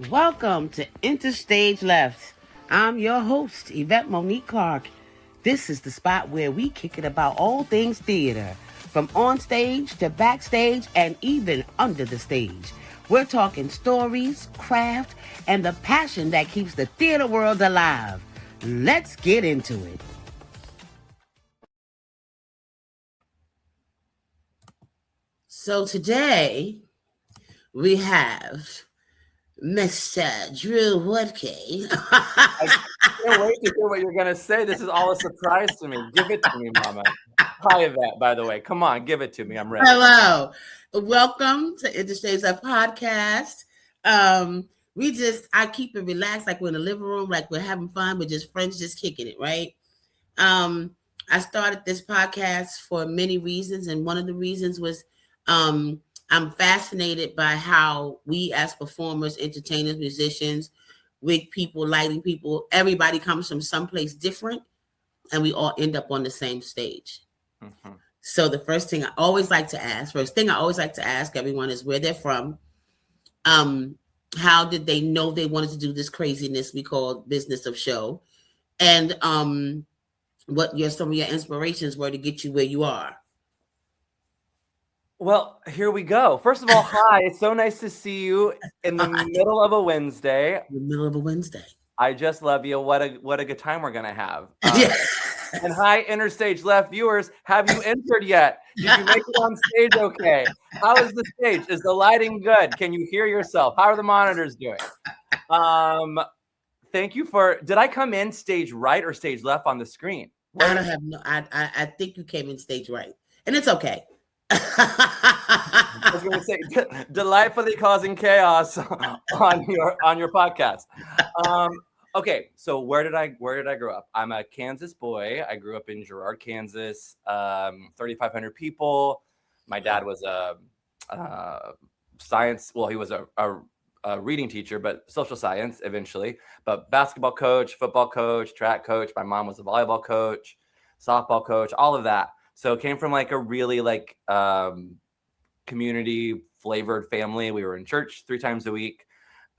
Welcome to Interstage Left. I'm your host, Yvette Monique Clark. This is the spot where we kick it about all things theater, from on stage to backstage and even under the stage. We're talking stories, craft, and the passion that keeps the theater world alive. Let's get into it. So today we have Mr. Drew Wutke. I can't wait to hear what you're going to say. This is all a surprise to me. Give it to me, Mama. Hi, Yvette, by the way. Come on, give it to me. I'm ready. Hello. Welcome to Interstage Left podcast. I keep it relaxed, like we're in the living room, like we're having fun, we're just friends, just kicking it, right? I started this podcast for many reasons, and one of the reasons was I'm fascinated by how we as performers, entertainers, musicians, wig people, lighting people, everybody comes from someplace different, and we all end up on the same stage. Mm-hmm. So the first thing I always like to ask everyone is where they're from. How did they know they wanted to do this craziness we call business of show? And what some of your inspirations were to get you where you are. Well, here we go. First of all, hi. It's so nice to see you in the middle of a Wednesday. The middle of a Wednesday. I just love you. What a good time we're gonna have. And hi, Interstage Left viewers. Have you entered yet? Did you make it on stage okay? How is the stage? Is the lighting good? Can you hear yourself? How are the monitors doing? Thank you for. Did I come in stage right or stage left on the screen? I don't have no. I think you came in stage right, and it's okay. I was going to say, delightfully causing chaos on your podcast. Okay, so where did I grow up? I'm a Kansas boy. I grew up in Girard, Kansas. 3,500 people. My dad was a science. Well, he was a reading teacher, but social science eventually. But basketball coach, football coach, track coach. My mom was a volleyball coach, softball coach, all of that. So it came from like a really community flavored family. We were in church 3 times a week.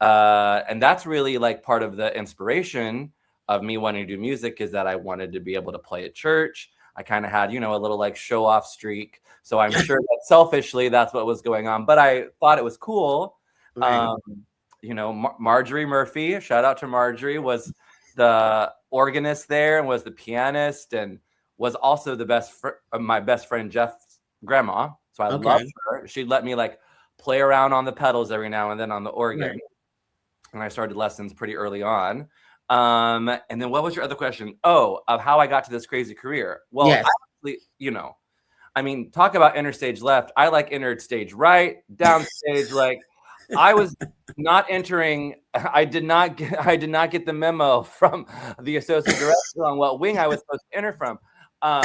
And that's really like part of the inspiration of me wanting to do music, is that I wanted to be able to play at church. I kind of had, a little like show off streak. So I'm sure that selfishly that's what was going on, but I thought it was cool. Right. Marjorie Murphy, shout out to Marjorie, was the organist there and was the pianist and was also my best friend Jeff's grandma. So I loved her. She'd let me like play around on the pedals every now and then on the organ. Right. And I started lessons pretty early on. And then what was your other question? Oh, of how I got to this crazy career. Well, yes. Talk about interstage left. I like entered stage right, downstage. Like I was not entering. I did not get the memo from the associate director on what wing I was supposed to enter from. I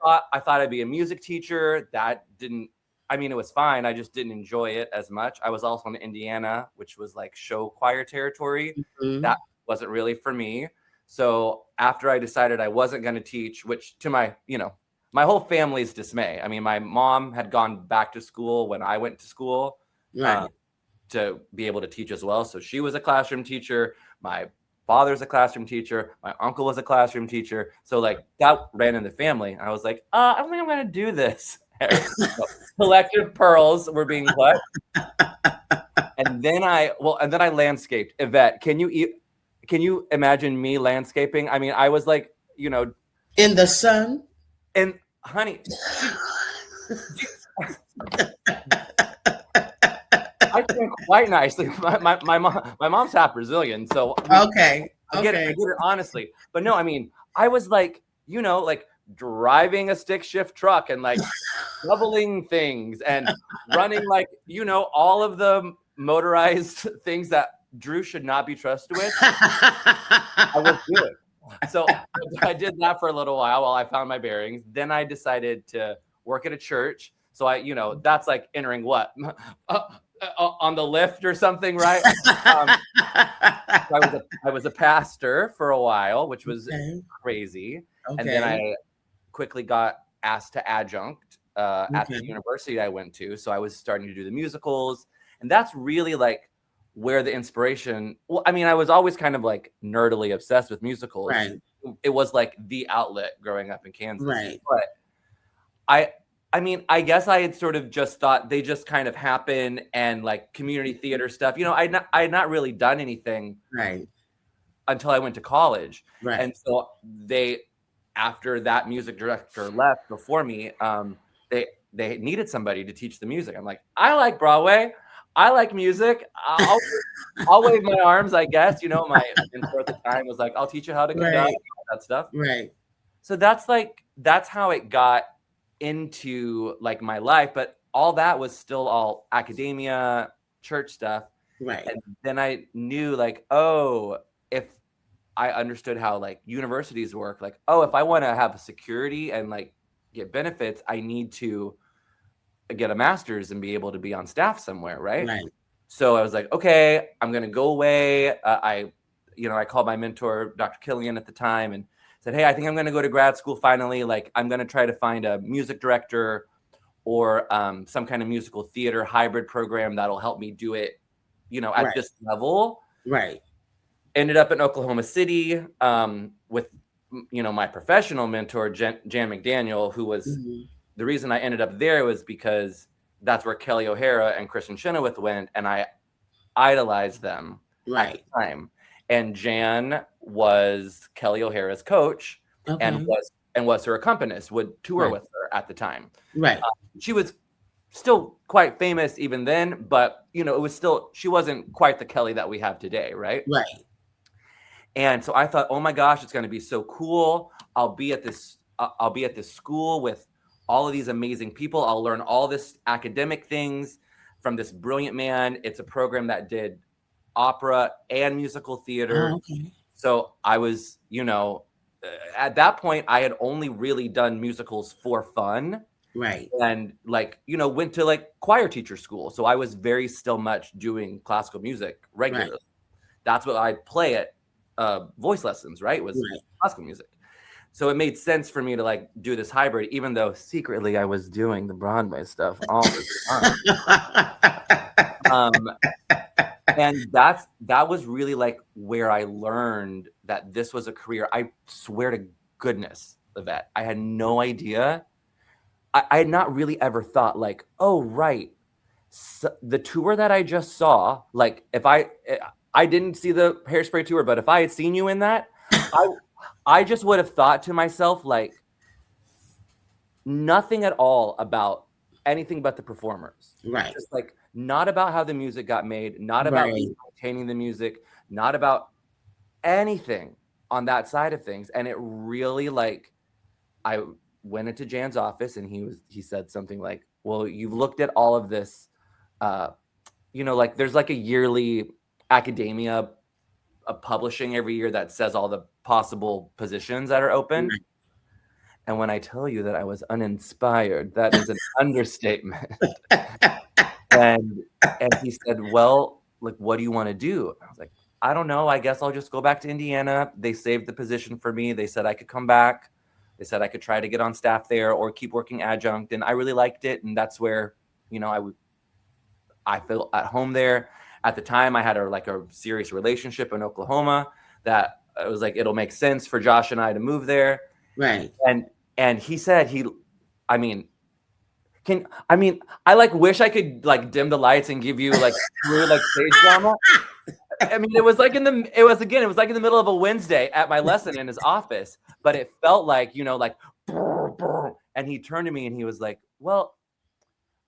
thought I'd be a music teacher. That didn't. It was fine. I just didn't enjoy it as much. I was also in Indiana, which was like show choir territory. Mm-hmm. That wasn't really for me. So after I decided I wasn't going to teach, which to my whole family's dismay. My mom had gone back to school when I went to school, right, to be able to teach as well. So she was a classroom teacher. My father's a classroom teacher. My uncle was a classroom teacher. So like that ran in the family. I was like, I don't think I'm going to do this. Collective pearls were being put. And then I landscaped. Yvette, can you imagine me landscaping? I was like, in the sun. And honey, I think quite nicely. My mom's half Brazilian, so I get it honestly. But no, I was like, like driving a stick shift truck and like shoveling things and running like, all of the motorized things that Drew should not be trusted with. I was doing. So I did that for a little while I found my bearings. Then I decided to work at a church. So that's like entering what? On the lift or something, right? I was a pastor for a while, which was crazy. Okay. And then I quickly got asked to adjunct at the university I went to. So I was starting to do the musicals. And that's really like where the inspiration, well, I mean, I was always kind of like nerdily obsessed with musicals. Right. It was like the outlet growing up in Kansas. Right. But I mean, I guess I had sort of just thought they just kind of happen, and like community theater stuff, you know, I had not really done anything Right. until I went to college. Right. And so after that music director left before me, they needed somebody to teach the music. I'm like, I like Broadway. I like music. I'll wave my arms, I guess. You know, my mentor at the time was like, I'll teach you how to conduct, all that stuff. Right. So that's how it got into like my life. But all that was still all academia, church stuff. Right. And then I knew like, oh, if I understood how like universities work, like, oh, if I want to have a security and like get benefits, I need to get a master's and be able to be on staff somewhere, right? Right. So I was like, okay, I'm gonna go away. I called my mentor, Dr. Killian, at the time, and said, hey, I think I'm gonna go to grad school finally. Like, I'm gonna try to find a music director or some kind of musical theater hybrid program that'll help me do it, you know, at this level. Right. Ended up in Oklahoma City with, you know, my professional mentor, Jan McDaniel, who was the reason I ended up there was because that's where Kelly O'Hara and Kristen Chenoweth went, and I idolized them at the time. And Jan was Kelly O'Hara's coach, and was her accompanist, would tour with her at the time. Right. She was still quite famous even then, but you know, she wasn't quite the Kelly that we have today, right? Right. And so I thought, oh my gosh, it's going to be so cool. I'll be at this school with all of these amazing people. I'll learn all this academic things from this brilliant man. It's a program that did opera and musical theater. So I was, you know, at that point, I had only really done musicals for fun. Right. And like, you know, went to like choir teacher school. So I was very still much doing classical music regularly. That's what I'd play at voice lessons, right? Was classical music. So it made sense for me to like do this hybrid, even though secretly I was doing the Broadway stuff all the time. And that was really like where I learned that this was a career. I swear to goodness, Yvette, I had no idea. I had not really ever thought like, oh, right. So the tour that I just saw, like if I didn't see the Hairspray tour, but if I had seen you in that, I just would have thought to myself, like, nothing at all about anything but the performers. Right. Just like not about how the music got made, not about maintaining the music, not about anything on that side of things. And it really like, I went into Jan's office and he said something like, well, you've looked at all of this, you know, like there's like a yearly academia publishing every year that says all the possible positions that are open. And when I tell you that I was uninspired, that is an understatement. And he said, well, like, what do you want to do? I was like, I don't know. I guess I'll just go back to Indiana. They saved the position for me. They said I could come back. They said I could try to get on staff there or keep working adjunct. And I really liked it. And that's where, you know, I felt at home there. At the time, I had a serious relationship in Oklahoma that it was like, it'll make sense for Josh and I to move there. Right. And he said, I like wish I could like dim the lights and give you like true like stage drama. I mean, it was like in the middle of a Wednesday at my lesson in his office, but it felt like, you know, like, brr, brr. And he turned to me and he was like, well,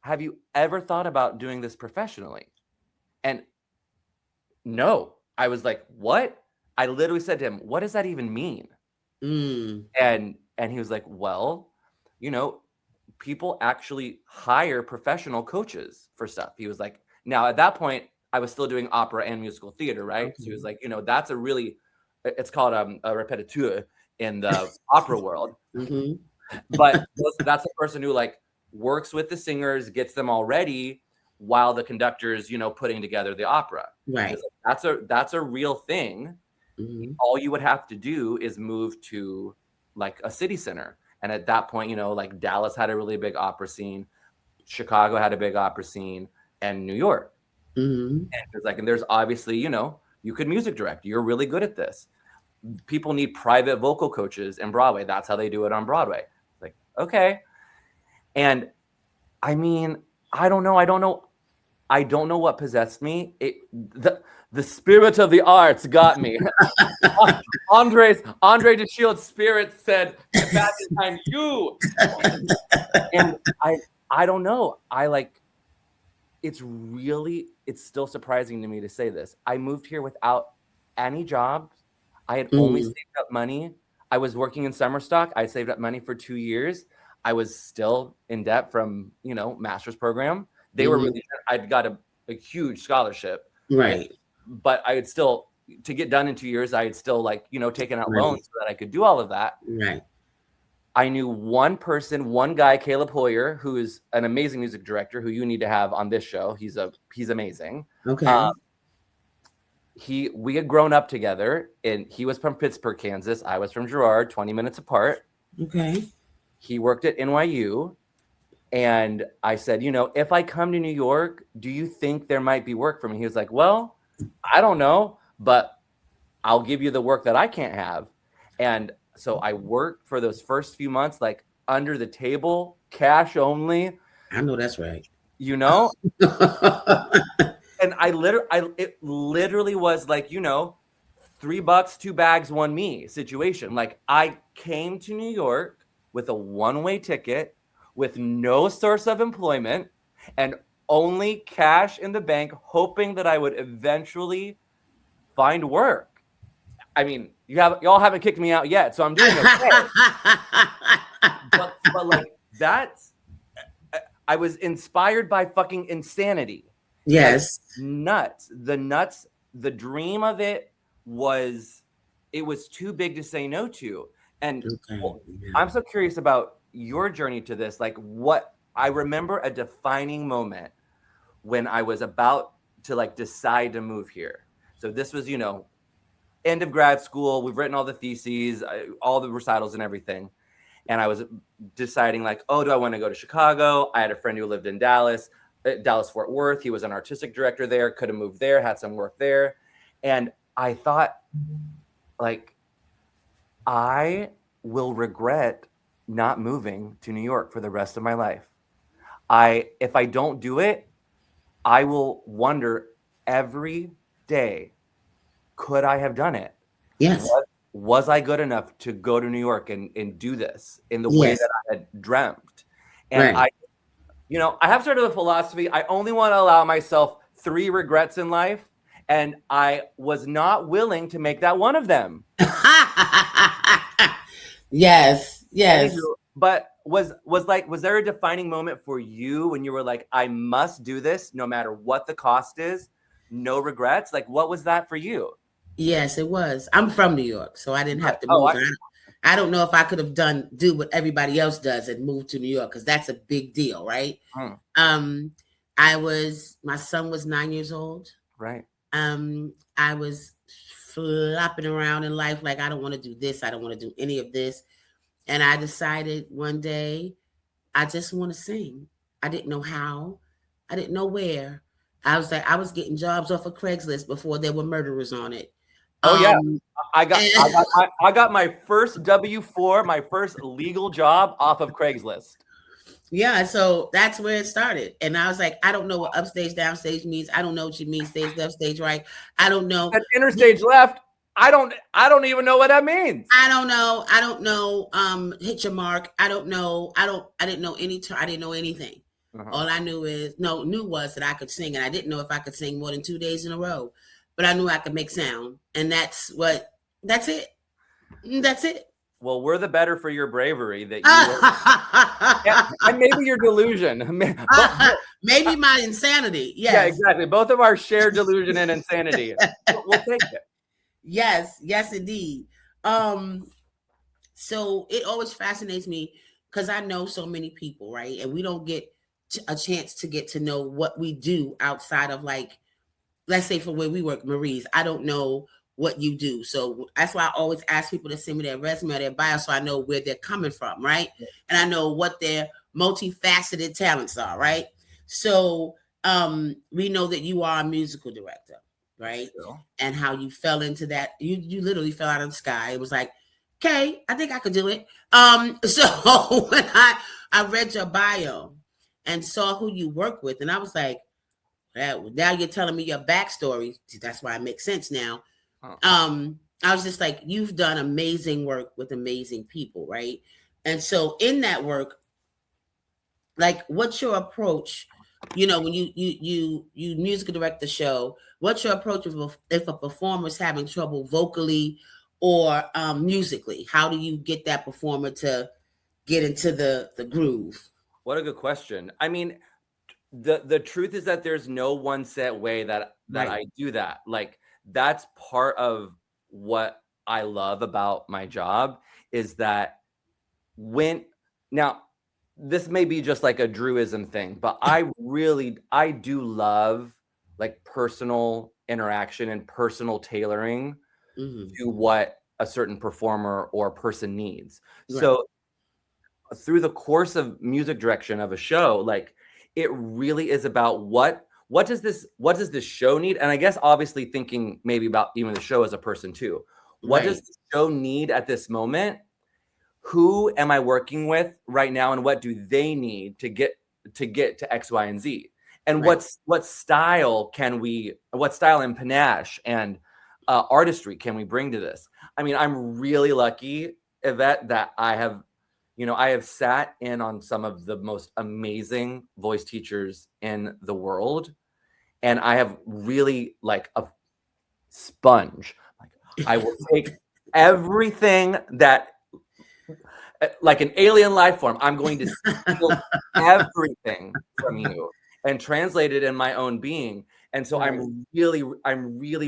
have you ever thought about doing this professionally? And no, I was like, what? I literally said to him, what does that even mean? And he was like, well, you know, people actually hire professional coaches for stuff. He was like, now at that point, I was still doing opera and musical theater, right? Okay. So he was like, you know, that's it's called a répétiteur in the opera world. But that's the person who like works with the singers, gets them all ready while the conductor's, you know, putting together the opera. Right. Like, that's a real thing. All you would have to do is move to like a city center. And at that point, you know, like Dallas had a really big opera scene, Chicago had a big opera scene, and New York. Mm-hmm. And there's obviously, you could music direct. You're really good at this. People need private vocal coaches in Broadway. That's how they do it on Broadway. Like, okay. And I mean, I don't know what possessed me. The spirit of the arts got me. Andre de Shield's spirit said, "Get back in time, you." And I don't know. It's still surprising to me to say this. I moved here without any jobs. I had only saved up money. I was working in summer stock. I saved up money for 2 years. I was still in debt from, master's program. They were really, I'd got a huge scholarship. Right. But I had still, to get done in 2 years, I had still taken out loans so that I could do all of that. Right. I knew one guy, Caleb Hoyer, who is an amazing music director who you need to have on this show. He's amazing. Okay. We had grown up together, and he was from Pittsburgh, Kansas. I was from Girard, 20 minutes apart. Okay. He worked at NYU. And I said, if I come to New York, do you think there might be work for me? He was like, well, I don't know, but I'll give you the work that I can't have. And so I worked for those first few months, like under the table, cash only. I know that's right. And it literally was like, $3, 2 bags, 1 me situation. Like, I came to New York with a one-way ticket, with no source of employment, and only cash in the bank, hoping that I would eventually find work. I mean, y'all haven't kicked me out yet, so I'm doing okay. but like, I was inspired by fucking insanity. Yes. Like, nuts. The dream of it was too big to say no to. And I'm so curious about your journey to this. Like, what I remember a defining moment when I was about to decide to move here. So this was, end of grad school. We've written all the theses, all the recitals and everything. And I was deciding do I want to go to Chicago? I had a friend who lived in Dallas, Fort Worth. He was an artistic director there, could have moved there, had some work there. And I thought, I will regret not moving to New York for the rest of my life. If I don't do it, I will wonder every day, could I have done it? Yes. Was I good enough to go to New York and do this in the way that I had dreamt? And I have sort of a philosophy. I only want to allow myself 3 regrets in life. And I was not willing to make that one of them. Yes. But was there a defining moment for you when you were like, I must do this no matter what the cost is, no regrets? Like, what was that for you? Yes, it was. I'm from New York, so I didn't have to move. I don't know if I could have do what everybody else does and move to New York, because that's a big deal, right? My son was 9 years old. Right. I was flopping around in life like, I don't want to do this. I don't want to do any of this. And I decided one day, I just want to sing. I didn't know how. I didn't know where. I was getting jobs off of Craigslist before there were murderers on it. Oh yeah, I got my first W-4, my first legal job off of Craigslist. Yeah, so that's where it started. And I was like, I don't know what upstage, downstage means. I don't know what you mean, stage left, stage right. I don't know. That interstage left. I don't even know what that means. I don't know. Hit your mark. I don't know. I didn't know I didn't know anything. All I knew was that I could sing, and I didn't know if I could sing more than 2 days in a row, but I knew I could make sound, and that's it. That's it. Well, we're the better for your bravery that you and maybe your delusion. Maybe my insanity. Yes. Yeah, exactly. Both of our shared delusion and insanity. We'll take it. Yes, indeed. So it always fascinates me because I know so many people, right? And we don't get a chance to get to know what we do outside of, like, let's say for where we work, Marie's. I don't know what you do. So that's why I always ask people to send me their resume or their bio so I know where they're coming from, right? And I know what their multifaceted talents are, right? So we know that you are a musical director, right? Sure. And how you fell into that. You literally fell out of the sky. It was like, okay, I think I could do it. So when I read your bio and saw who you work with, and I was like, now you're telling me your backstory. That's why it makes sense now. I was just like, you've done amazing work with amazing people, right? And so in that work, like, what's your approach? You know, when you musical direct the show, what's your approach if a performer's having trouble vocally or musically? How do you get that performer to get into the groove? What a good question. I mean, the truth is that there's no one set way that Right. I do that. Like, that's part of what I love about my job, is that now this may be just like a Drewism thing, but I do love like personal interaction and personal tailoring to what a certain performer or person needs. Right. So through the course of music direction of a show, like, it really is about what does this show need? And I guess obviously thinking maybe about even the show as a person too. What does the show need at this moment? Who am I working with right now, and what do they need to get to X, Y, and Z? And what style and panache and artistry can we bring to this? I mean, I'm really lucky, Yvette, that I have sat in on some of the most amazing voice teachers in the world, and I have really, like a sponge. Like, I will take everything that, like an alien life form, I'm going to steal everything from you and translate it in my own being. And so I'm really,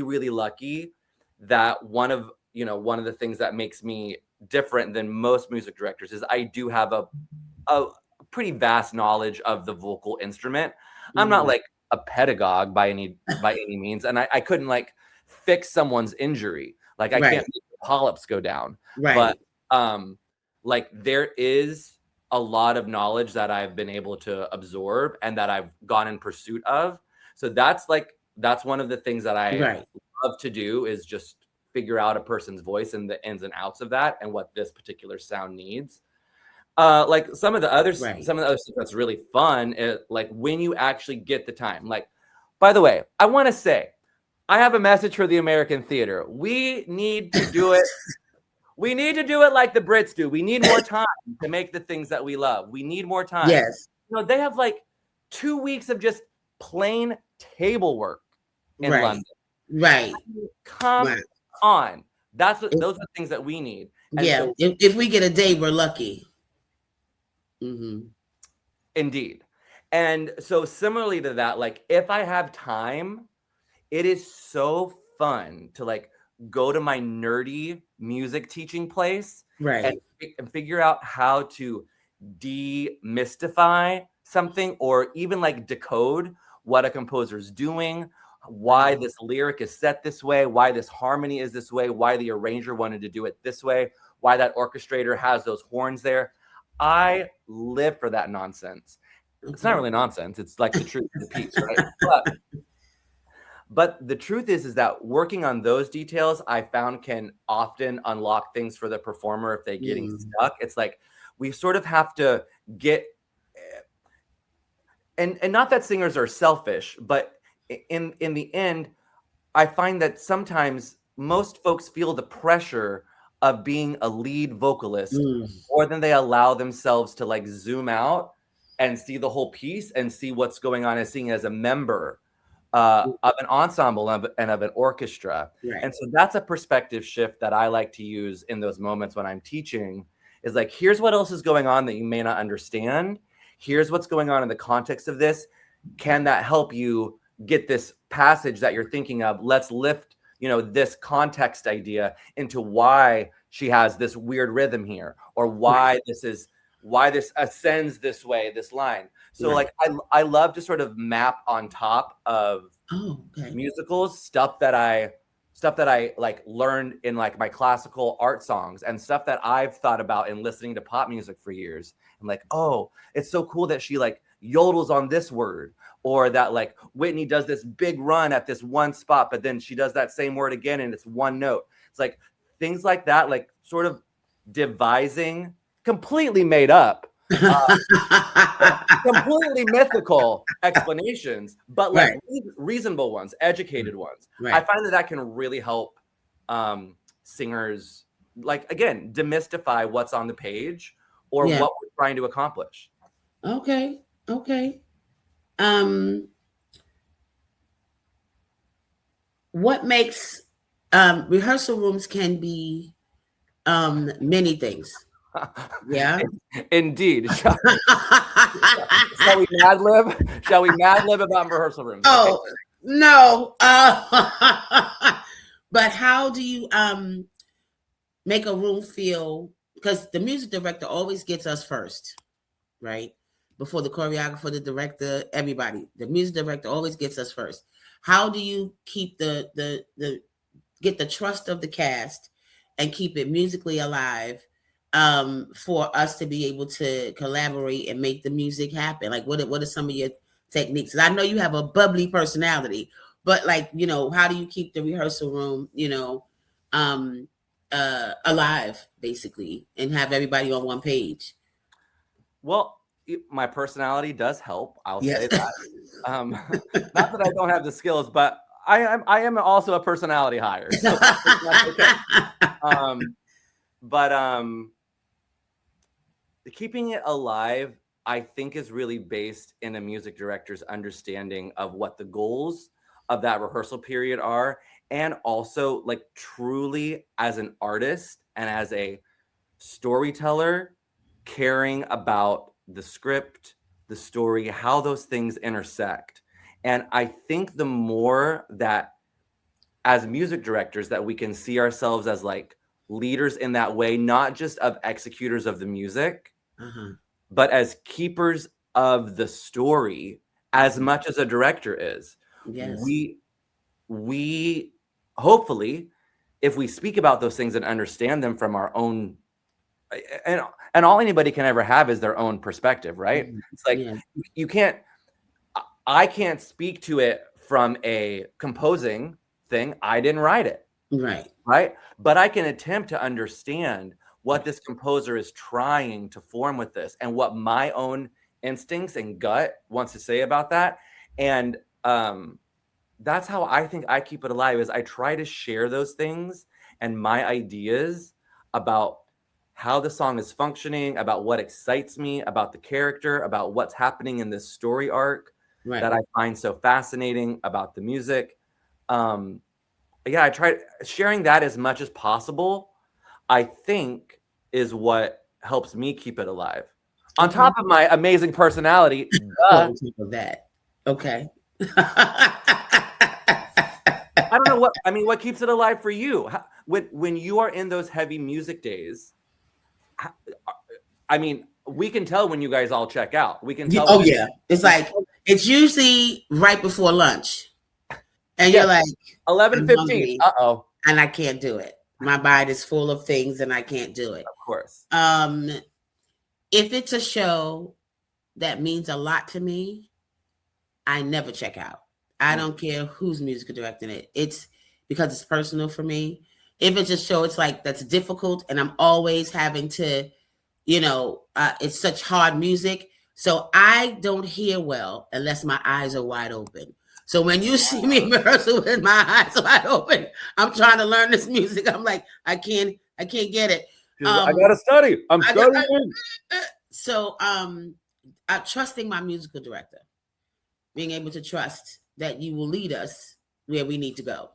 really lucky that one of the things that makes me different than most music directors is I do have a pretty vast knowledge of the vocal instrument. I'm not like a pedagogue by any means, and I couldn't like fix someone's injury. Like, I can't make the polyps go down. But like, there is a lot of knowledge that I've been able to absorb and that I've gone in pursuit of. So that's one of the things that I love to do, is just figure out a person's voice and the ins and outs of that and what this particular sound needs. Like some of the other stuff that's really fun is like when you actually get the time. Like, by the way, I want to say, I have a message for the American theater. We need to do it. We need to do it like the Brits do. We need more time to make the things that we love. We need more time. Yes. They have like 2 weeks of just plain table work in London. Right. Come on. Those are the things that we need. And so, if we get a day, we're lucky. Indeed. And so similarly to that, like, if I have time, it is so fun to like go to my nerdy music teaching place and figure out how to demystify something, or even like decode what a composer's doing, why this lyric is set this way, why this harmony is this way, why the arranger wanted to do it this way, why that orchestrator has those horns there. I live for that nonsense. It's not really nonsense. It's like the truth of the piece, right? But the truth is that working on those details, I found, can often unlock things for the performer if they're getting stuck. It's like we sort of have to get, and not that singers are selfish, but in the end, I find that sometimes most folks feel the pressure of being a lead vocalist more than they allow themselves to like zoom out and see the whole piece and see what's going on as singing as a member of an ensemble and of an orchestra. And so that's a perspective shift that I like to use in those moments when I'm teaching, is like, here's what else is going on that you may not understand. Here's what's going on in the context of this. Can that help you get this passage that you're thinking of? Let's lift, this context idea into why she has this weird rhythm here, or why this ascends this way, this line. So like, I love to sort of map on top of musicals stuff that I like learned in like my classical art songs, and stuff that I've thought about in listening to pop music for years. I'm like, oh, it's so cool that she like yodels on this word, or that like Whitney does this big run at this one spot, but then she does that same word again and it's one note. It's like things like that, like sort of devising completely made up, completely mythical explanations, but like reasonable ones, educated ones. I find that can really help singers, like, again, demystify what's on the page or what we're trying to accomplish. Okay. What makes rehearsal rooms can be many things. Yeah. Indeed. Shall we mad lib? Shall we mad lib about rehearsal rooms? Oh, okay. No. But how do you make a room feel, because the music director always gets us first, right? Before the choreographer, the director, everybody. The music director always gets us first. How do you keep get the trust of the cast and keep it musically alive for us to be able to collaborate and make the music happen? Like, what are some of your techniques? I know you have a bubbly personality, but like, how do you keep the rehearsal room, alive, basically, and have everybody on one page? Well, my personality does help. I'll say that. Not that I don't have the skills, but I am also a personality hire. So that's okay. But keeping it alive, I think, is really based in a music director's understanding of what the goals of that rehearsal period are, and also like truly as an artist and as a storyteller, caring about the script, the story, how those things intersect. And I think the more that as music directors that we can see ourselves as like leaders in that way, not just of executors of the music, but as keepers of the story as much as a director is. Yes. We hopefully, if we speak about those things and understand them from our own, and all anybody can ever have is their own perspective, right? It's like I can't speak to it from a composing thing. I didn't write it. Right. But I can attempt to understand what this composer is trying to form with this and what my own instincts and gut wants to say about that. And that's how I think I keep it alive, is I try to share those things and my ideas about how the song is functioning, about what excites me, about the character, about what's happening in this story arc that I find so fascinating about the music. I try sharing that as much as possible, I think, is what helps me keep it alive. On top of my amazing personality. On top of that. Okay. I don't know what keeps it alive for you? When you are in those heavy music days, I mean, we can tell when you guys all check out. We can tell. It's like, it's usually right before lunch. And you're like, 11:15. Uh-oh. And I can't do it. My mind is full of things and I can't do it. Of course. If it's a show that means a lot to me, I never check out. I don't care who's music directing it. It's because it's personal for me. If it's a show, it's like that's difficult and I'm always having to, it's such hard music. So I don't hear well unless my eyes are wide open. So when you see me in rehearsal with my eyes wide open, I'm trying to learn this music. I'm like, I can't get it. I gotta study. I'm studying. So trusting my musical director, being able to trust that you will lead us where we need to go.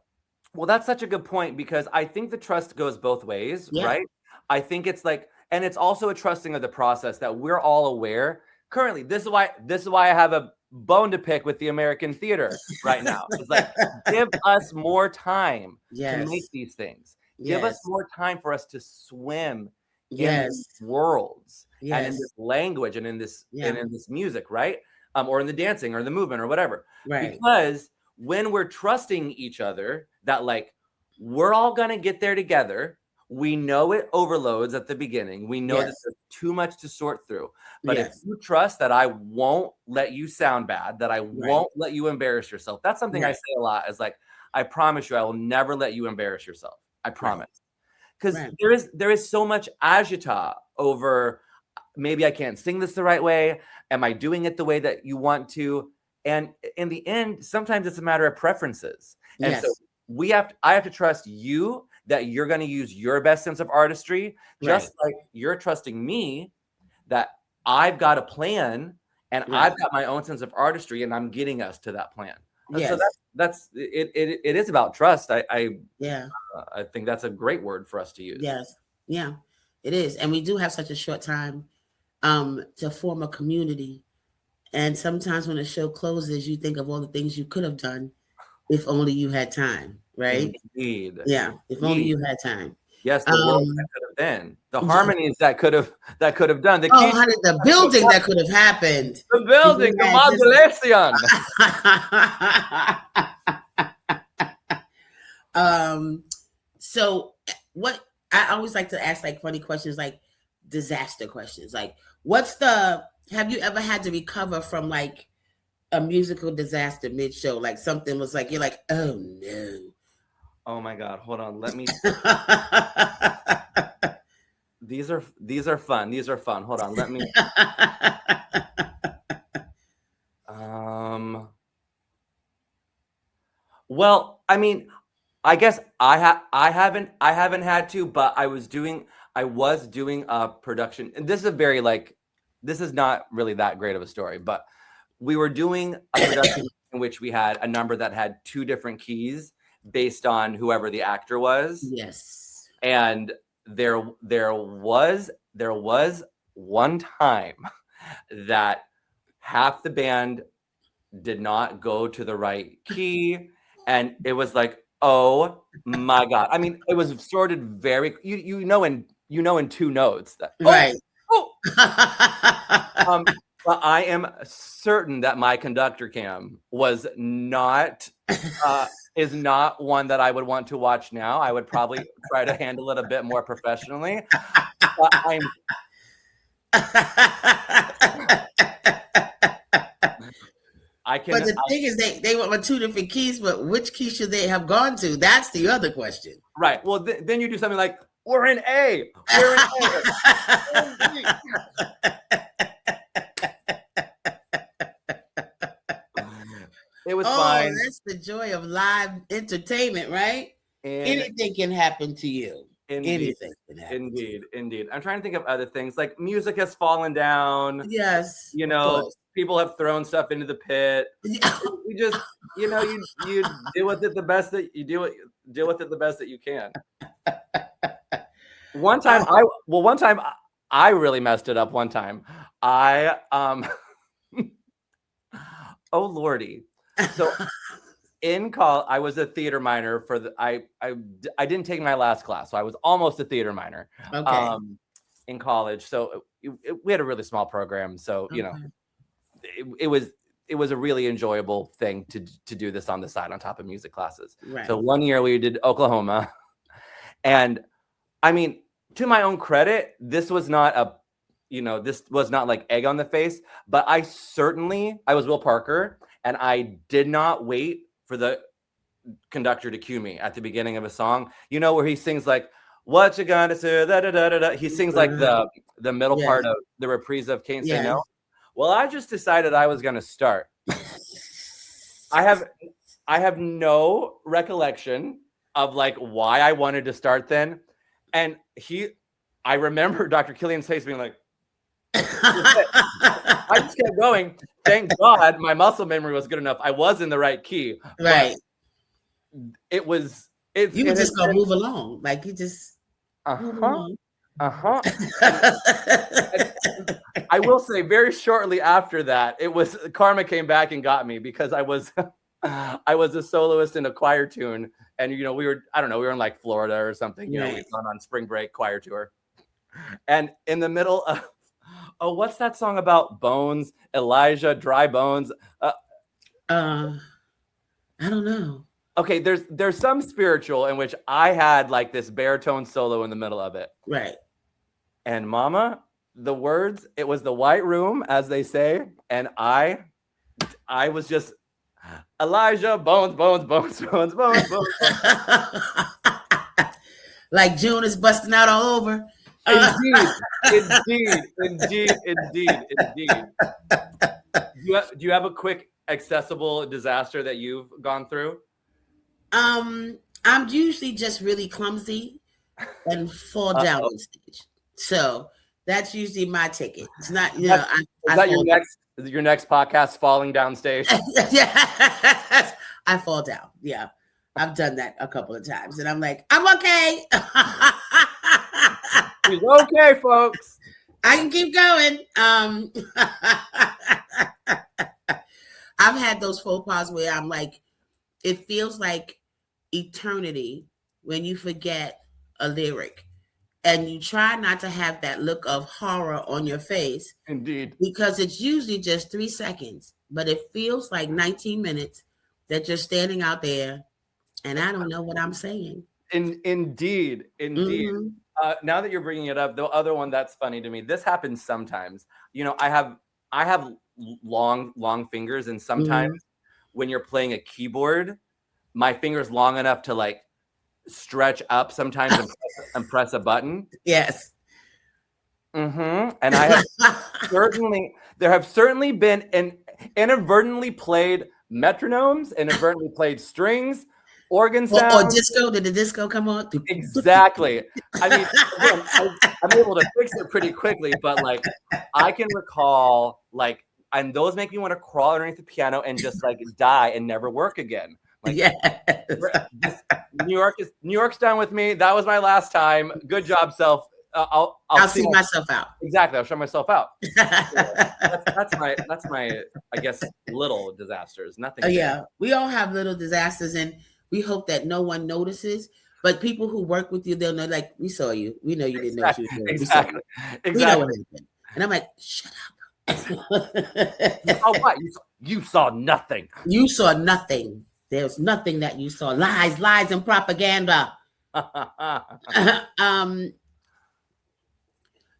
Well, that's such a good point, because I think the trust goes both ways, right? I think it's like, and it's also a trusting of the process that we're all aware. Currently, this is why I have a bone to pick with the American theater right now. It's like, give us more time to make these things. Give us more time for us to swim in these worlds and in this language and in this music, right? Or in the dancing or the movement or whatever. Right. Because when we're trusting each other that like we're all gonna get there together, we know it overloads at the beginning. We know that Yes. there's too much to sort through. But if Yes. you trust that I won't let you sound bad, that I Right. won't let you embarrass yourself. That's something I Right. say a lot, is like, I promise you, I will never let you embarrass yourself. I promise. Because Right. there is so much agita over, maybe I can't sing this the right way. Am I doing it the way that you want to? And in the end, sometimes it's a matter of preferences. And Yes. so I have to trust you that you're going to use your best sense of artistry, just like you're trusting me that I've got a plan and I've got my own sense of artistry and I'm getting us to that plan. And so that's it. It is about trust. I think that's a great word for us to use. Yes. Yeah, it is. And we do have such a short time to form a community. And sometimes when the show closes, you think of all the things you could have done if only you had time, right? Indeed. Yeah, if only you had time. Yes, the world that could have been, the harmonies that could have done, the honey, the building that could have happened, the building, the modulation. So what I always like to ask, like, funny questions, like disaster questions, like have you ever had to recover from like a musical disaster mid-show, like something was like, you're like, oh no. Oh my God, hold on, let me these are fun, hold on, let me well, I mean, I guess I haven't had to, but I was doing a production, and this is not really that great of a story, but we were doing a production in which we had a number that had two different keys based on whoever the actor was. Yes. And there was one time that half the band did not go to the right key, and it was like, oh my God. I mean, it was sorted very, you know in 2 notes that, right. But I am certain that my conductor cam was not is not one that I would want to watch now. I would probably try to handle it a bit more professionally. But but the thing is, they went with 2 different keys, but which key should they have gone to? That's the other question. Right. Well, then you do something like, we're in A. We're in A. It was fine. That's the joy of live entertainment, right? Anything can happen to you. Anything can happen. Indeed. I'm trying to think of other things, like music has fallen down. Yes. People have thrown stuff into the pit. You just, you deal with it the best that you deal with it the best that you can. One time I really messed it up. One time oh Lordy. So in college, I was a theater minor I didn't take my last class, so I was almost a theater minor. Okay. In college, so we had a really small program, so it was a really enjoyable thing to do this on the side on top of music classes. Right. So one year we did Oklahoma, and I mean, to my own credit, this was not like egg on the face, but I was Will Parker, and I did not wait for the conductor to cue me at the beginning of a song, where he sings like, what you gonna say, da, da, da, da, da. He sings like the middle part of the reprise of Can't Say No. Well, I just decided I was gonna start. I have no recollection of like why I wanted to start then. And I remember Dr. Killian's face being like, I just kept going. Thank God my muscle memory was good enough. I was in the right key. Right. You were just gonna move along. Like you just move along. I will say very shortly after that, karma came back and got me, because I was a soloist in a choir tune, and we were in like Florida or something. We'd gone on spring break choir tour, and in the middle of what's that song about bones? Elijah, Dry Bones. I don't know. Okay, there's some spiritual in which I had like this baritone solo in the middle of it. Right. And mama, the words, it was the white room, as they say, and I was just Elijah, bones, bones, bones, bones, bones, bones. Like June is busting out all over. Indeed. Do you have a quick accessible disaster that you've gone through? I'm usually just really clumsy and fall down on stage. So that's usually my ticket. It's not, you know, is that your next podcast, falling down stage? Yes, I fall down. Yeah, I've done that a couple of times, and I'm like, I'm okay. She's okay, folks. I can keep going. I've had those faux pas where I'm like, it feels like eternity when you forget a lyric, and you try not to have that look of horror on your face. Indeed. Because it's usually just 3 seconds, but it feels like 19 minutes that you're standing out there and I don't know what I'm saying. Indeed. Mm-hmm. Now that you're bringing it up, the other one that's funny to me, this happens sometimes. You know, I have long fingers, and sometimes when you're playing a keyboard, my finger's long enough to like stretch up sometimes and press a button. Yes. And I have there have certainly been inadvertently played metronomes, inadvertently played strings, organ sounds. Or disco. Did the disco come on? Exactly. I mean, I'm able to fix it pretty quickly, but like I can recall like, and those make me want to crawl underneath the piano and just like die and never work again. Like, yes. New York's done with me. That was my last time. Good job, self. I'll see myself out. Exactly. I'll show myself out. That's my I guess little disasters. Nothing. Yeah. We all have little disasters, and we hope that no one notices. But people who work with you, they'll know, like, we saw you. We know you didn't know what you were doing. Exactly. We know what happened. And I'm like, shut up. Oh, what? You saw nothing. You saw nothing. There's nothing that you saw. Lies, and propaganda.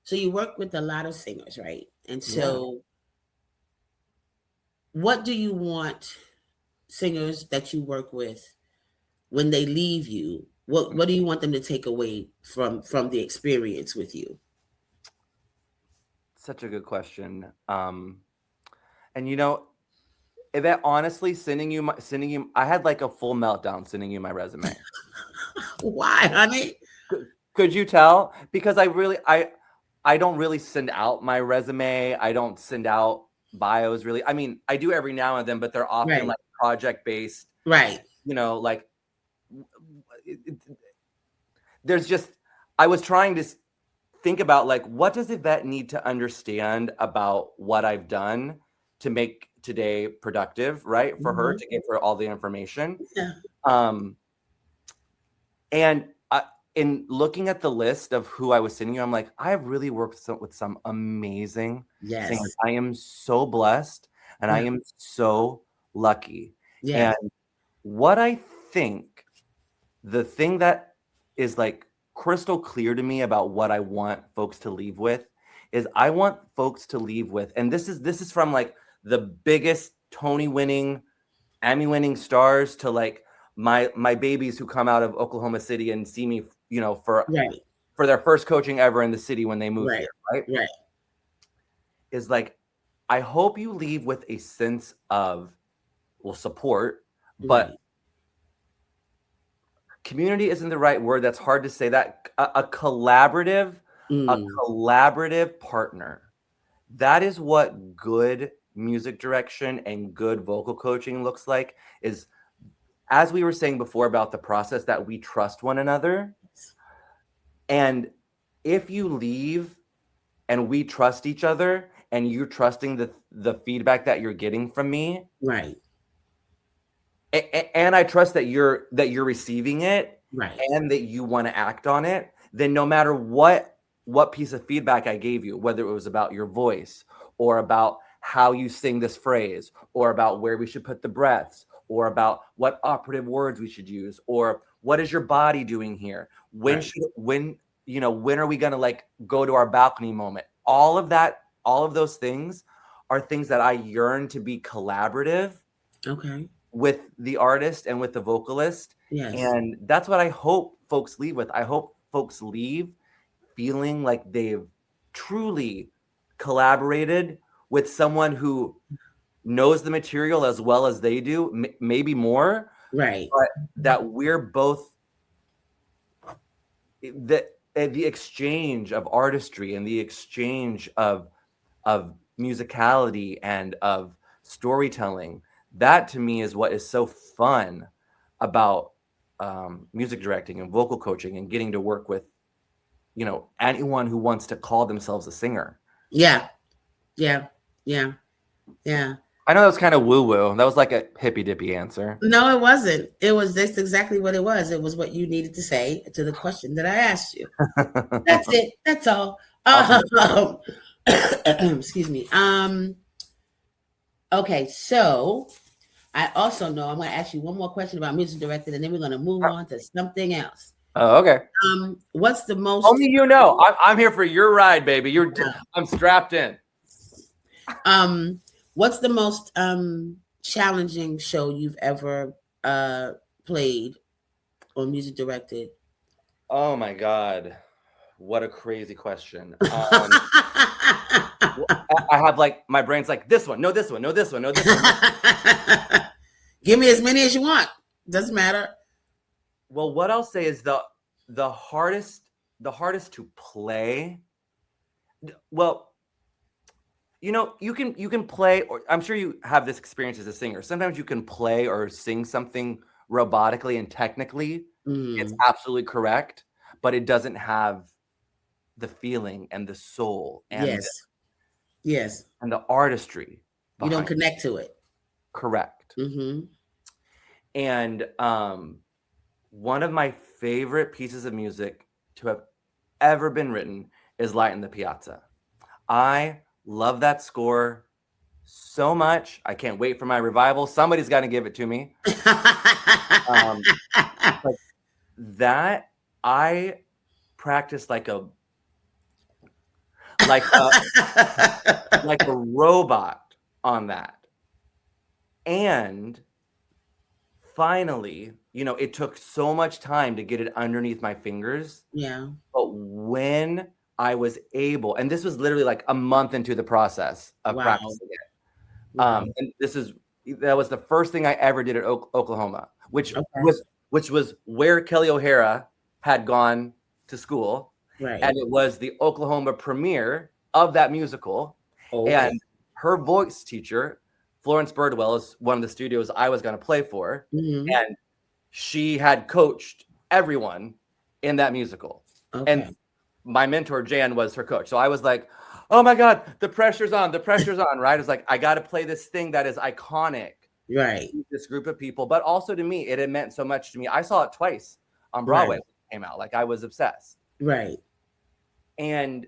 So you work with a lot of singers, right? And so what do you want singers that you work with when they leave you? What do you want them to take away from the experience with you? Such a good question. And you know, Yvette, honestly, sending you, I had like a full meltdown sending you my resume. Why, honey? Could you tell? Because I don't really send out my resume. I don't send out bios really. I mean, I do every now and then, but they're often like project based. Right. You know, like there's just, I was trying to think about like, what does Yvette need to understand about what I've done to make today productive, right? For her to give her all the information. Yeah. And in looking at the list of who I was sending you, I'm like, I have really worked with some amazing singers. I am so blessed and I am so lucky. Yeah. And what I think, the thing that is like crystal clear to me about what I want folks to leave with is I want folks to leave with, and this is from like the biggest Tony winning, Emmy winning stars to like my babies who come out of Oklahoma City and see me, you know, for their first coaching ever in the city when they move here, right? Is like, I hope you leave with a sense of, well, support, but community isn't the right word. That's hard to say. That a collaborative partner. That is what good music direction and good vocal coaching looks like. Is, as we were saying before about the process, that we trust one another. And if you leave and we trust each other and you're trusting the feedback that you're getting from me. Right. And I trust that you're receiving it and that you want to act on it, then no matter what piece of feedback I gave you, whether it was about your voice or about how you sing this phrase or about where we should put the breaths or about what operative words we should use, or what is your body doing here? When are we going to like go to our balcony moment? All of that, all of those things are things that I yearn to be collaborative with the artist and with the vocalist. Yes. And that's what I hope folks leave with. I hope folks leave feeling like they've truly collaborated with someone who knows the material as well as they do, maybe more. Right. But that we're both the exchange of artistry and the exchange of musicality and of storytelling. That to me is what is so fun about music directing and vocal coaching and getting to work with, you know, anyone who wants to call themselves a singer. Yeah. I know that was kind of woo-woo. That was like a hippy-dippy answer. No, it wasn't. It was just exactly what it was. It was what you needed to say to the question that I asked you. That's it. That's all. Excuse me. Okay, so I also know I'm going to ask you one more question about music directing, and then we're going to move on to something else. Oh, okay. What's the most? Only you know. I'm here for your ride, baby. I'm strapped in. What's the most challenging show you've ever played or music directed? Oh my God. What a crazy question. I have like, my brain's like, this one, no, this one, no, this one, no, this one. Give me as many as you want. Doesn't matter. Well, what I'll say is the hardest to play. Well, you know, you can play, or I'm sure you have this experience as a singer. Sometimes you can play or sing something robotically and technically it's absolutely correct, but it doesn't have the feeling and the soul and yes and the artistry. You don't connect to it. Correct. And one of my favorite pieces of music to have ever been written is Light in the Piazza. I love that score so much. I can't wait for my revival. Somebody's got to give it to me. But that I practice like a robot on that. And finally, you know, it took so much time to get it underneath my fingers. Yeah. But when I was able, and this was literally like a month into the process of practicing it. And that was the first thing I ever did at Oklahoma, which was where Kelly O'Hara had gone to school. Right. And it was the Oklahoma premiere of that musical. And her voice teacher, Florence Birdwell, is one of the studios I was going to play for. And she had coached everyone in that musical. And my mentor, Jan, was her coach. So I was like, oh my God, the pressure's on, right? It's like, I got to play this thing that is iconic. Right. To this group of people. But also to me, it had meant so much to me. I saw it twice on Broadway when it came out. Like, I was obsessed. Right. And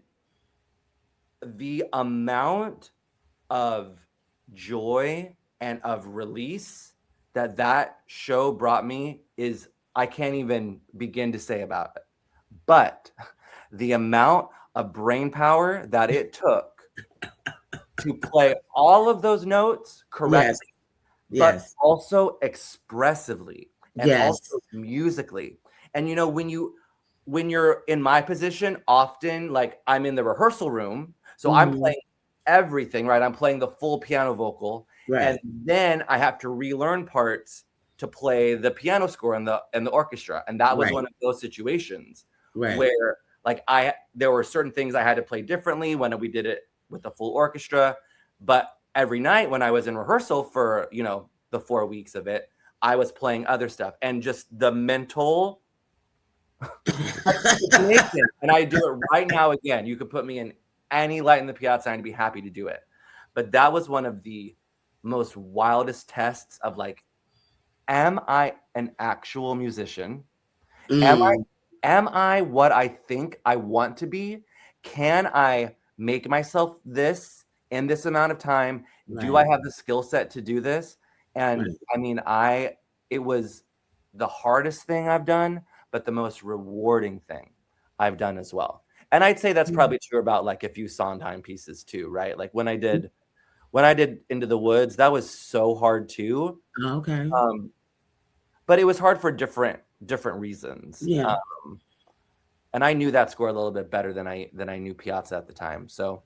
the amount of joy and of release that show brought me is, I can't even begin to say about it. But the amount of brain power that it took to play all of those notes correctly, but also expressively and also musically. And you know, when you're in my position, often like I'm in the rehearsal room, so I'm playing everything, right? I'm playing the full piano vocal, and then I have to relearn parts to play the piano score and the orchestra. And that was one of those situations where like there were certain things I had to play differently when we did it with the full orchestra. But every night when I was in rehearsal for, you know, the 4 weeks of it, I was playing other stuff, and just the mental and I do it right now again. You could put me in any Light in the Piazza and I'd be happy to do it. But that was one of the most wildest tests of like, am I an actual musician? Am I what I think I want to be? Can I make myself this in this amount of time? Do I have the skill set to do this? And I mean, it was the hardest thing I've done, but the most rewarding thing I've done as well. And I'd say that's probably true about like a few Sondheim pieces too, right? Like when I did Into the Woods, that was so hard too. Okay. But it was hard for different reasons. Yeah. And I knew that score a little bit better than I knew Piazza at the time. So,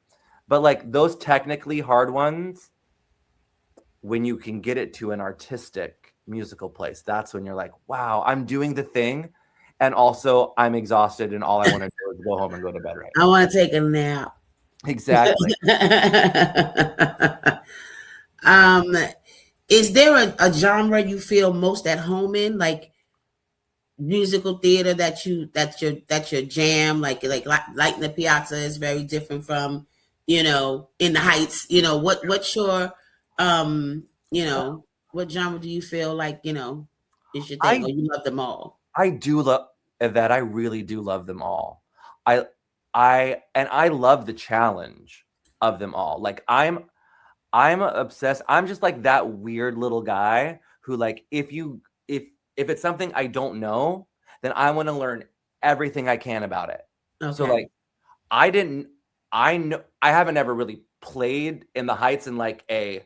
but like those technically hard ones, when you can get it to an artistic musical place, that's when you're like, wow, I'm doing the thing. And also I'm exhausted and all I want to do is go home and go to bed, right? I want to take a nap. Exactly. Is there a genre you feel most at home in, like musical theater that's your jam? Like Light in the Piazza is very different from, In the Heights. What's your what genre do you feel like is your thing, or you love them all? I do love that. I really do love them all. I love the challenge of them all. Like I'm obsessed. I'm just like that weird little guy who, like, if it's something I don't know, then I want to learn everything I can about it. Okay. So like I haven't ever really played in the Heights in like a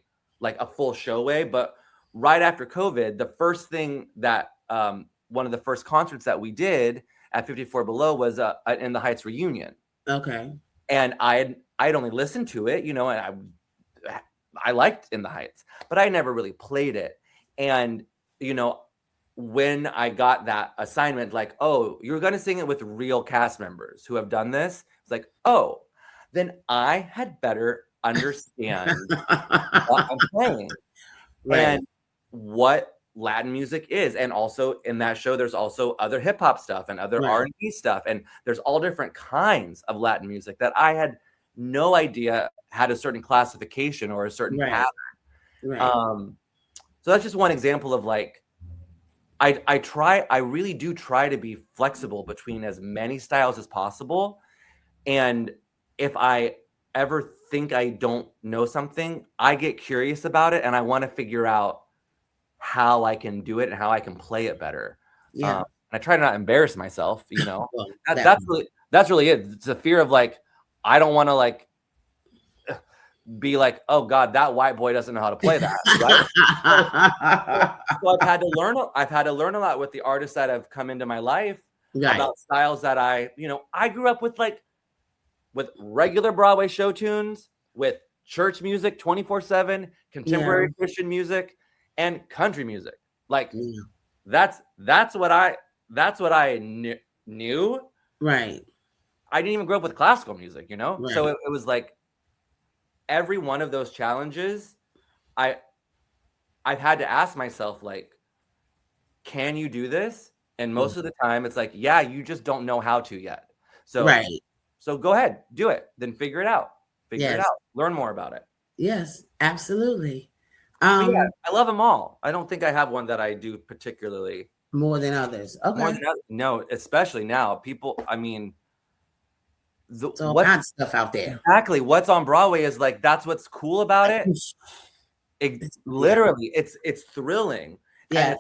full show way, but right after COVID, the first thing that one of the first concerts that we did at 54 Below was In the Heights reunion. Okay. And I'd only listened to it, and I liked In the Heights, but I never really played it. And, when I got that assignment, like, oh, you're going to sing it with real cast members who have done this. It's like, oh, then I had better understand what I'm playing and what Latin music is. And also in that show, there's also other hip hop stuff and other R&B stuff. And there's all different kinds of Latin music that I had no idea had a certain classification or a certain pattern. So that's just one example of like, I really do try to be flexible between as many styles as possible. And if I ever think I don't know something, I get curious about it and I want to figure out how I can do it and how I can play it better. Yeah. I try to not embarrass myself, well, that's really it. It's a fear of like, I don't want to like be like, oh God, that white boy doesn't know how to play that. Right? So I've had to learn a lot with the artists that have come into my life about styles that I grew up with, like with regular Broadway show tunes, with church music 24/7, contemporary Christian music, and country music. Like that's what I knew. Right. I didn't even grow up with classical music, Right. So it was like every one of those challenges, I've had to ask myself, like, can you do this? And most of the time it's like, yeah, you just don't know how to yet. So So go ahead, do it, then figure it out. Learn more about it. Yes, absolutely. Yeah, I love them all. I don't think I have one that I do particularly more than others. Okay. No, especially now. People, I mean, all kinds of stuff out there. Exactly. What's on Broadway is like, that's what's cool about it. It's literally, it's thrilling. Yeah,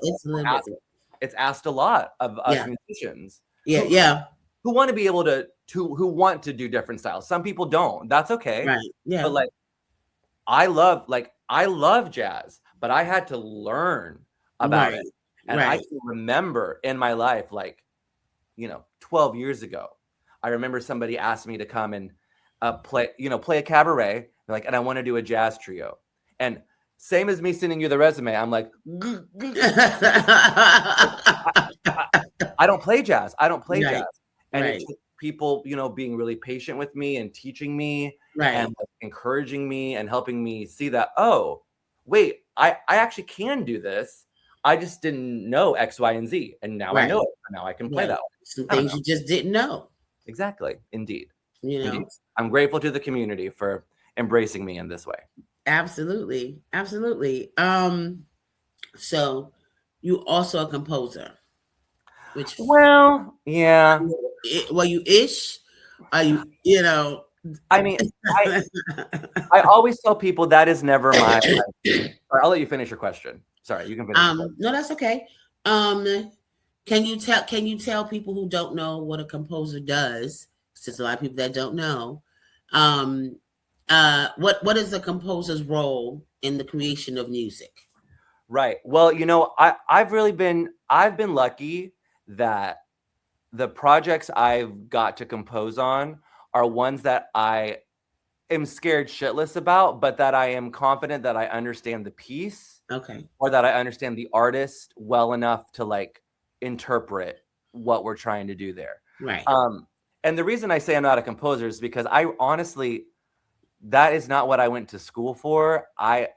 it's asked a lot of us musicians. Yeah. Who want to be able to who want to do different styles. Some people don't. That's okay. Right. Yeah. But like, I love jazz, but I had to learn about it. And I can remember in my life, like, 12 years ago, I remember somebody asked me to come and play a cabaret, like, and I want to do a jazz trio. And same as me sending you the resume, I'm like, I don't play jazz. Jazz. And it took people, being really patient with me and teaching me and encouraging me and helping me see that, oh, wait, I actually can do this. I just didn't know X, Y, and Z. And now I know it. Now I can play that way. Some things you just didn't know. Exactly. Indeed. Indeed. I'm grateful to the community for embracing me in this way. Absolutely. Absolutely. So you also a composer, which, well, yeah. Well, you ish, are you, I mean, I always tell people that is never my, I'll let you finish your question. Sorry, you can finish. No, that's okay. Can you tell people who don't know what a composer does? Since a lot of people that don't know, what is a composer's role in the creation of music? Right. Well, I've been lucky that the projects I've got to compose on are ones that I am scared shitless about, but that I am confident that I understand the piece. Okay. Or that I understand the artist well enough to like interpret what we're trying to do there. Right. And the reason I say I'm not a composer is because I honestly, that is not what I went to school for. I'm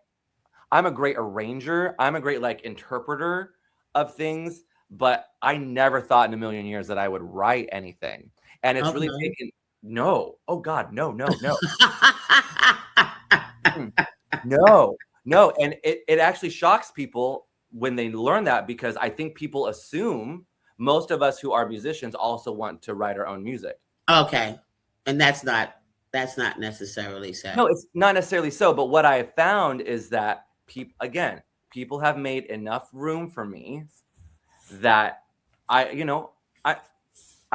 a great arranger. I'm a great like interpreter of things, but I never thought in a million years that I would write anything. And it's really taken, no. Oh God, no. No. And it actually shocks people when they learn that, because I think people assume most of us who are musicians also want to write our own music. Okay. And that's not necessarily so. No, it's not necessarily so. But what I have found is that people have made enough room for me that I'm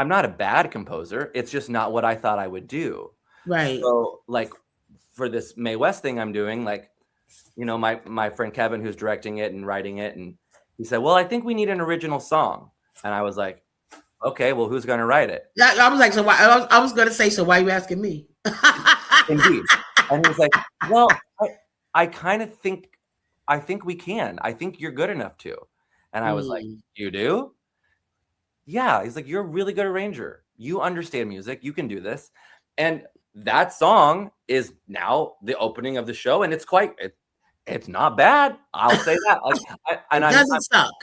not a bad composer. It's just not what I thought I would do. Right. So like for this Mae West thing I'm doing, like, my friend Kevin, who's directing it and writing it, and he said, well, I think we need an original song. And I was like, okay, well, who's going to write it? Yeah, I was like, so why? I was going to say, so why are you asking me? Indeed. And he was like, well, I think we can. I think you're good enough to. And I was like, you do? Yeah. He's like, you're a really good arranger. You understand music. You can do this. And that song is now the opening of the show, and it's not bad. I'll say that. It doesn't suck.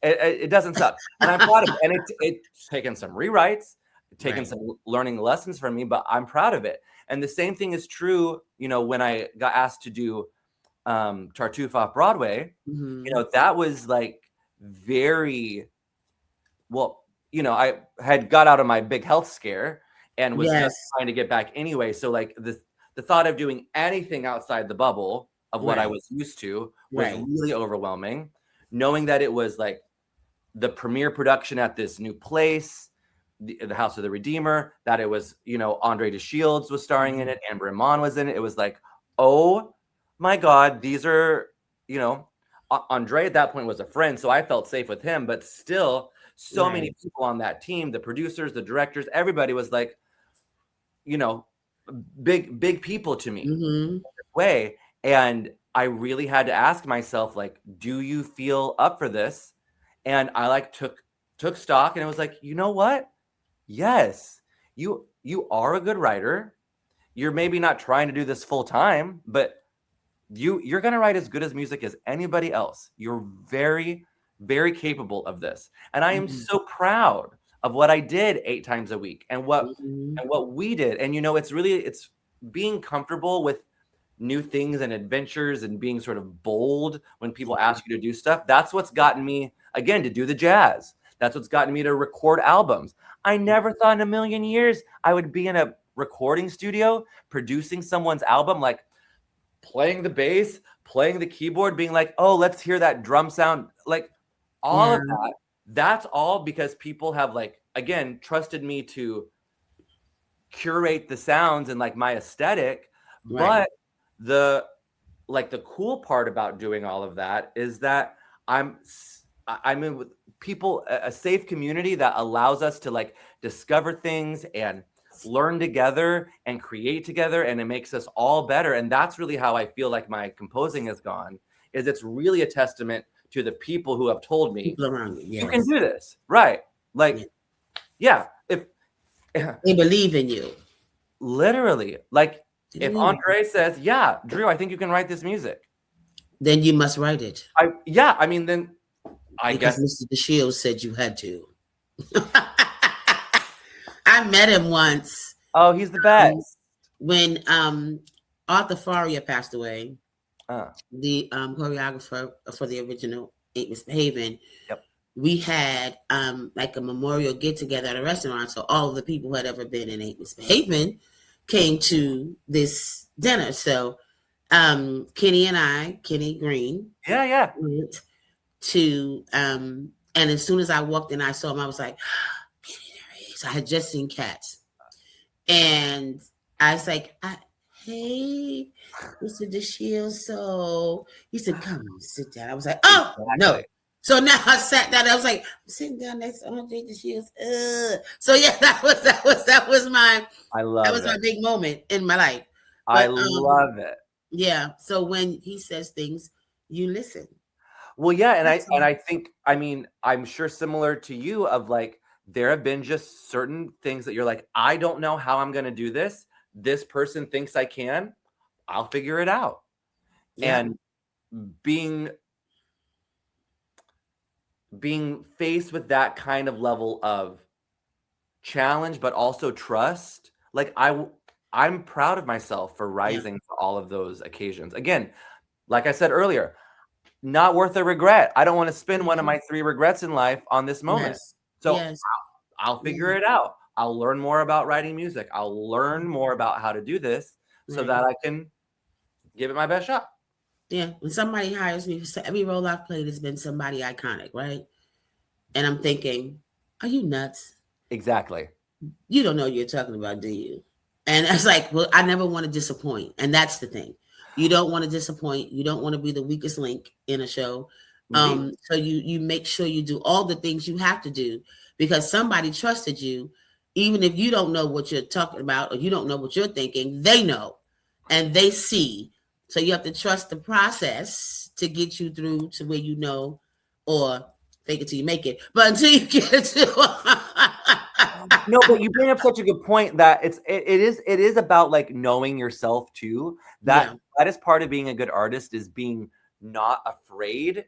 It doesn't suck, and I'm proud of it. And it's taken some rewrites, taken some learning lessons from me, but I'm proud of it. And the same thing is true, when I got asked to do Tartuffe off Broadway. That was like very well. I had got out of my big health scare and was just trying to get back anyway. So like the thought of doing anything outside the bubble of what I was used to was really overwhelming. Knowing that it was like the premiere production at this new place, the House of the Redeemer, that it was, Andre DeShields was starring in it, Amber Iman was in it. It was like, oh my God, these are, Andre at that point was a friend, so I felt safe with him, but still so many people on that team, the producers, the directors, everybody was like, big people to me in this way. And I really had to ask myself, like, do you feel up for this? And I like took stock, and it was like, you know what? Yes, you are a good writer. You're maybe not trying to do this full time, but you're going to write as good as music as anybody else. You're very, very capable of this. And I am so proud of what I did 8 times a week and what we did. And, it's being comfortable with new things and adventures and being sort of bold when people ask you to do stuff. That's what's gotten me, again, to do the jazz. That's what's gotten me to record albums. I never thought in a million years I would be in a recording studio producing someone's album, like playing the bass, playing the keyboard, being like, oh, let's hear that drum sound. Like all of that. That's all because people have, like, again, trusted me to curate the sounds and like my aesthetic. But the cool part about doing all of that is that I'm in with people, a safe community that allows us to like discover things and learn together and create together, and it makes us all better. And that's really how I feel like my composing has gone, is it's really a testament to the people who have told me you can do this. Right. Like, if they believe in you. Literally. Like if Andre says, yeah, Drew, I think you can write this music, then you must write it. Then I guess Mr. DeShields said you had to. I met him once. Oh, he's the best. When Arthur Faria passed away, the choreographer for the original Ain't Misbehaving, we had like a memorial get together at a restaurant. So all of the people who had ever been in Ain't Misbehaving came to this dinner. So Kenny Green, to and as soon as I walked in, I saw him. I was like, I had just seen Cats, and I was like, hey, Mr. DeShields. So he said, come on, sit down. I was like, oh, no. So now I sat down. I was like, I'm sitting down next to Andre DeShields. So yeah, that was my my big moment in my life. But, I love it. Yeah. So when he says things, you listen. Well, yeah, and I think, I mean, I'm sure similar to you, of like, there have been just certain things that you're like, I don't know how I'm going to do this. This person thinks I can. I'll figure it out. Yeah. And being faced with that kind of level of challenge, but also trust, like I'm proud of myself for rising to all of those occasions. Again, like I said earlier, not worth a regret. I don't want to spend one of my 3 regrets in life on this moment. So I'll figure it out. I'll learn more about writing music. I'll learn more about how to do this so that I can give it my best shot. Yeah. When somebody hires me, every role I've played has been somebody iconic, right? And I'm thinking, are you nuts? Exactly. You don't know what you're talking about, do you? And it's like, well, I never want to disappoint. And that's the thing. You don't want to disappoint. You don't want to be the weakest link in a show. So you make sure you do all the things you have to do because somebody trusted you. Even if you don't know what you're talking about or you don't know what you're thinking, they know and they see. So you have to trust the process to get you through to where you know, or fake it till you make it. But until you get to No, but you bring up such a good point that it is about like knowing yourself too. That is part of being a good artist, is being not afraid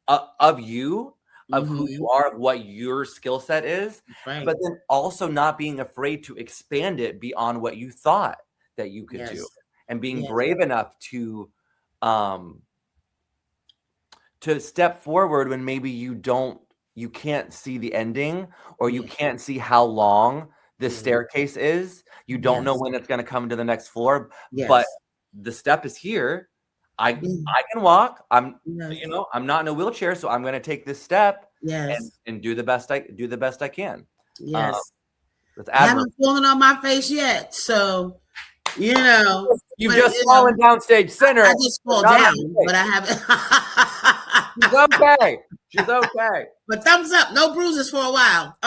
of you, of who you are, of what your skill set is, but then also not being afraid to expand it beyond what you thought that you could do, and being brave enough to step forward when maybe you can't see the ending, or you can't see how long this staircase is. You don't know when it's going to come to the next floor, but the step is here. I can walk. I'm not in a wheelchair, so I'm going to take this step and do the best I can. Yes. I haven't fallen on my face yet, so you've just fallen downstage center. I just fall down, but I haven't. She's okay. But thumbs up, no bruises for a while.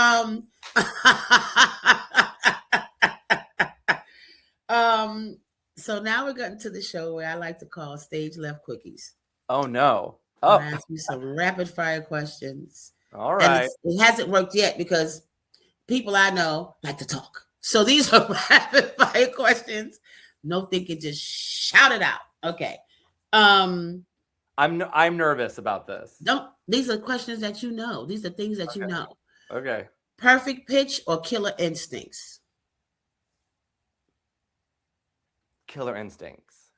So now we're getting to the show where I like to call stage left quickies. Oh no! I'll ask you some rapid fire questions. All right. And it hasn't worked yet because people I know like to talk. So these are rapid fire questions. No thinking, just shout it out. Okay. I'm nervous about this. These are questions that you know. These are things that you know. Okay. Perfect pitch or killer instincts? Killer instincts.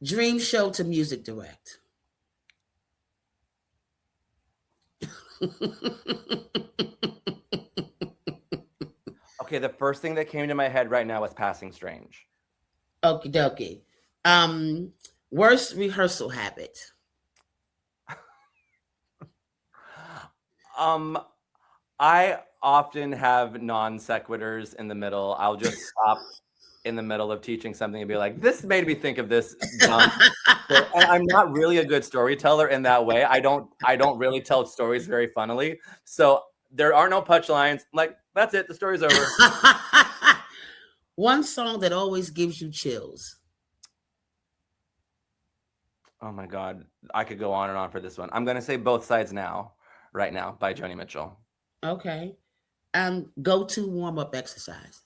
Dream show to music direct? Okay, the first thing that came to my head right now was Passing Strange. Okie dokie. Worst rehearsal habit? I often have non sequiturs in the middle. I'll just stop in the middle of teaching something and be like, this made me think of this. And I'm not really a good storyteller in that way. I don't really tell stories very funnily. So there are no punchlines. I'm like, that's it. The story's over. One song that always gives you chills? Oh my God. I could go on and on for this one. I'm going to say Both Sides Now, right now, by Joni Mitchell. Okay. Go-to warm-up exercise?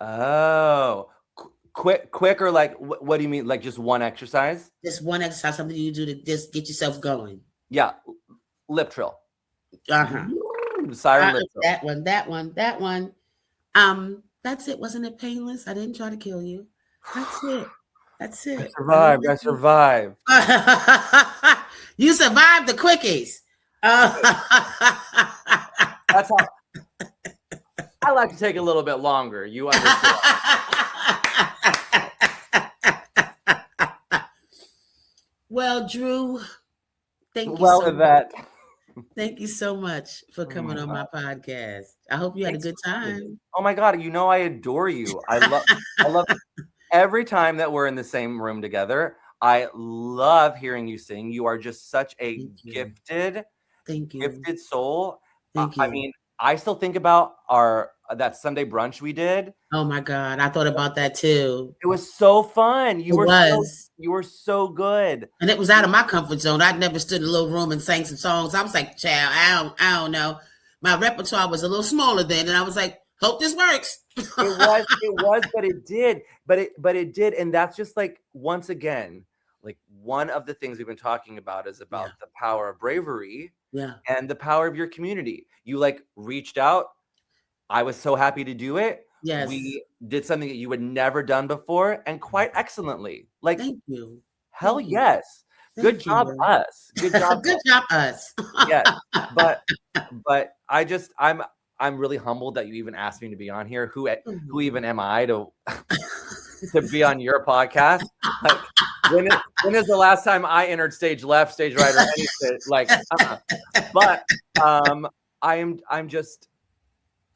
Oh, quick or like, what do you mean? Like just one exercise? Just one exercise, something you do to just get yourself going. Yeah. Lip trill. Uh-huh. Siren lip trill. That one. That's it. Wasn't it painless? I didn't try to kill you. That's it. I survived. You survived the quickies. That's how I like to take a little bit longer. You understand. Well, Drew, Thank you Well, so much. Yvette. Thank you so much for coming on my podcast. I hope you had a Thanks good for having me. time. Oh my God, I adore you. I love every time that we're in the same room together. I love hearing you sing. You are just such a Thank you. gifted Thank you. gifted soul. Thank I you. mean, I still think about that Sunday brunch we did. Oh my God. I thought about that too. It was so fun. You were so good. And it was out of my comfort zone. I'd never stood in a little room and sang some songs. I was like, child, I don't know. My repertoire was a little smaller then. And I was like, hope this works. It was, but it did. But it did. And that's just like, once again, like one of the things we've been talking about is about the power of bravery and the power of your community. You like reached out. I was so happy to do it. Yes. We did something that you had never done before and quite excellently. Like, thank you. Hell yes. Good job, us. Good job. Good job, us. Yeah. But I'm really humbled that you even asked me to be on here. Who even am I to be on your podcast? Like, when is the last time I entered stage left, stage right, or anything? Like, but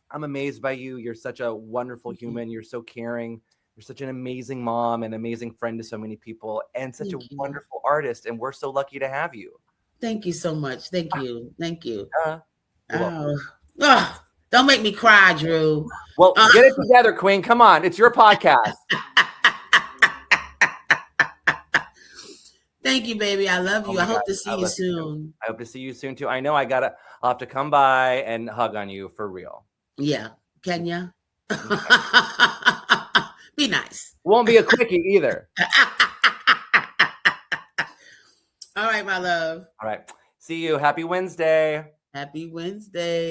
I'm amazed by you. You're such a wonderful human. You're so caring. You're such an amazing mom, an amazing friend to so many people, and such a wonderful artist. And we're so lucky to have you. Thank you so much. Thank you. Thank you. Oh, don't make me cry, Drew. Well, get it together, Queen. Come on. It's your podcast. Thank you, baby. I love you. I hope to see you soon. I hope to see you soon, too. I know I'll have to come by and hug on you for real. Yeah. Can ya? Be nice. Won't be a quickie either. All right, my love. All right. See you. Happy Wednesday. Happy Wednesday.